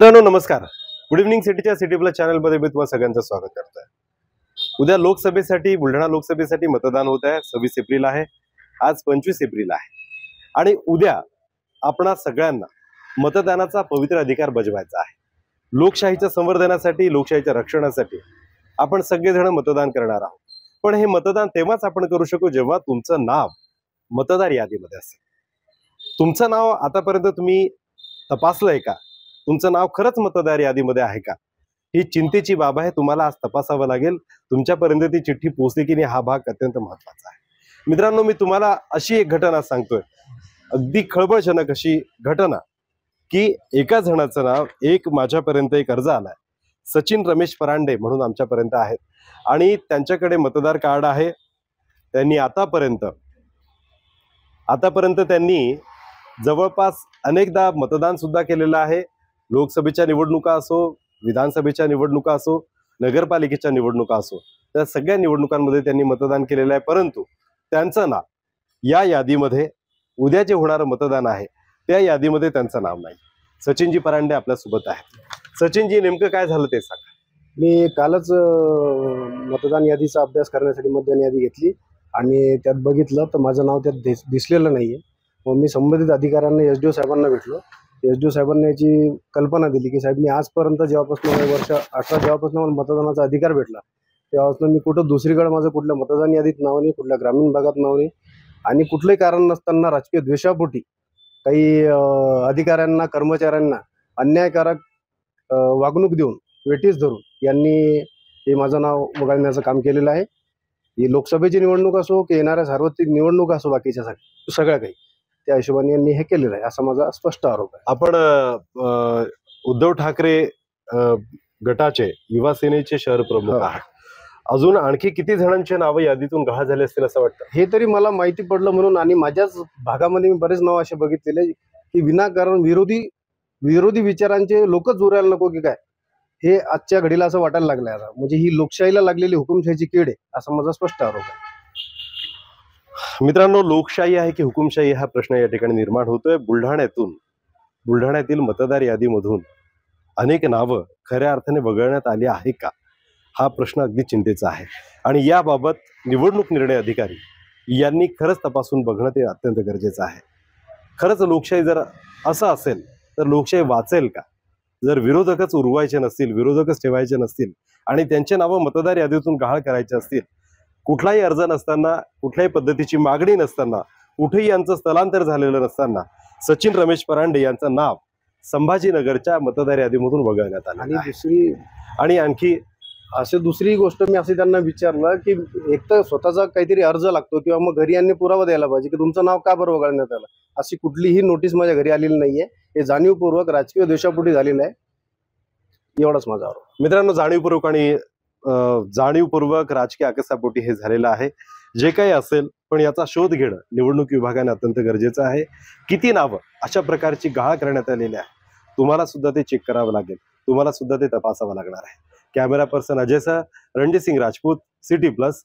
मित्रांनो नमस्कार. Good evening सिटीच्या सिटी प्लस चॅनल मध्ये मी तुम्हा सगळ्यांचं स्वागत करतोय. उद्या लोकसभेसाठी बुलढाणा लोकसभेसाठी मतदान होत आहे. 26 एप्रिल आहे. आज 25 एप्रिल आहे आणि उद्या आपणा सगळ्यांना मतदानाचा पवित्र अधिकार बजवायचा आहे. लोकशाहीच्या संवर्धनासाठी, लोकशाहीच्या रक्षणासाठी आपण सगळेजण मतदान करणार आहोत. पण हे मतदान तेव्हाच आपण करू शकू जेव्हा तुमचं नाव मतदार यादीमध्ये असेल. तुमचं नाव आतापर्यंत तुम्ही तपासलंय का? तुमचं नाव खरंच मतदार यादीमध्ये आहे का? ही चिंतेची बाब आहे. तुम्हाला आज तपासावं लागेल तुमच्यापर्यंत ती चिठ्ठी पोहोचली की नाही. हा भाग अत्यंत महत्त्वाचा आहे. मित्रांनो, मी तुम्हाला अशी एक घटना सांगतोय, अगदी खळबळजनक अशी घटना, की एका जणाचं नाव माझ्यापर्यंत एक अर्ज आलाय. सचिन रमेश परांडे म्हणून आमच्यापर्यंत आहेत आणि त्यांच्याकडे मतदार कार्ड आहे. त्यांनी आतापर्यंत त्यांनी जवळपास अनेकदा मतदान सुद्धा केलेलं आहे. लोकसभेच्या निवडणुका असो, विधानसभेच्या निवडणुका असो, नगरपालिकेच्या निवडणुका असो, त्या सगळ्या निवडणुकांमध्ये त्यांनी मतदान केलेलं आहे. परंतु त्यांचं नाव या यादीमध्ये, उद्या जे होणारं मतदान आहे त्या यादीमध्ये त्यांचं नाव नाही. सचिनजी परांडे आपल्यासोबत आहेत. सचिनजी, नेमकं काय झालं ते सांगा. मी कालच मतदान यादीचा अभ्यास करण्यासाठी मतदान यादी घेतली आणि त्यात बघितलं तर माझं नाव त्यात दिसलेलं नाहीये. मग मी संबंधित अधिकाऱ्यांना एसडीओ साहेबांना भेटलो. एसडीओ साहेबांनी याची कल्पना दिली की साहेब, मी आजपर्यंत जेव्हापासून वर्ष 18 जेव्हापासून मला मतदानाचा अधिकार भेटला तेव्हापासून मी कुठं दुसरीकडे माझं कुठल्या मतदान यादीत नाव नाही, कुठल्या ग्रामीण भागात नाव नाही आणि कुठलंही कारण नसताना राजकीय द्वेषापोटी काही अधिकाऱ्यांना, कर्मचाऱ्यांना अन्यायकारक वागणूक देऊन, वेठीस धरून यांनी हे माझं नाव वगळण्याचं काम केलेलं आहे. ही लोकसभेची निवडणूक असो की येणाऱ्या सार्वत्रिक निवडणूक असो, बाकीच्या सगळ्या काही त्या हिशोबाने यांनी हे केलेलं आहे असा माझा स्पष्ट आरोप आहे. आपण उद्धव ठाकरे गटाचे युवा सेनेचे शहर प्रमुख आहात. अजून आणखी किती जणांचे नावं यादीतून गहाळ झाले असतील असं वाटतं? हे तरी मला माहिती पडलं म्हणून, आणि माझ्याच भागामध्ये मी बरेच नाव असे बघितलेले की विनाकारण विरोधी विचारांचे लोकच उरायला नको की काय, हे आजच्या घडीला असं वाटायला लागलंय आता. म्हणजे ही लोकशाहीला लागलेली हुकुमशाहीची कीड आहे असा माझा स्पष्ट आरोप आहे. मित्रांनो, लोकशाही आहे की हुकुमशाही हा प्रश्न या ठिकाणी निर्माण होतोय. बुलढाण्यातील मतदार यादीमधून अनेक नावं खऱ्या अर्थाने वगळण्यात आली आहे का, हा प्रश्न अगदी चिंतेचा आहे. आणि याबाबत निवडणूक निर्णय अधिकारी यांनी खरंच तपासून बघणं ते अत्यंत गरजेचं आहे. खरंच लोकशाही जर असं असेल तर लोकशाही वाचेल का? जर विरोधकच उरवायचे नसतील, विरोधकच ठेवायचे नसतील आणि त्यांचे नावं मतदार यादीतून गहाळ करायचे असतील, कुठलाही अर्ज नसताना, कुठल्याही पद्धतीची मागणी नसताना, कुठेही यांचं स्थलांतर झालेलं नसताना सचिन रमेश परांडे यांचं नाव संभाजीनगरच्या मतदार यादीमधून वगळण्यात आलं. आणि आणखी दुसरी गोष्ट मी असे त्यांना विचारलं की एक तर स्वतःचा काहीतरी अर्ज लागतो किंवा मग घरी यांनी पुरावा द्यायला पाहिजे की तुमचं नाव का बरं वगळण्यात आलं. अशी कुठलीही नोटीस माझ्या घरी आलेली नाहीये. हे जाणीवपूर्वक राजकीय द्वेषापोटी झालेलं आहे, एवढाच माझा आरोप. मित्रांनो, जाणीवपूर्वक राजकीय आकसापोटी हे झालेलं आहे. जे काही असेल, पण याचा शोध घेणं निवडणूक विभागाने अत्यंत गरजेचं आहे. किती नावं अशा प्रकारची गहाळ करण्यात आलेली आहे, तुम्हाला सुद्धा ते चेक करावं लागेल, तुम्हाला सुद्धा ते तपासावं लागणार आहे. कॅमेरा पर्सन अजय सह, रणजित सिंग राजपूत, सिटी प्लस,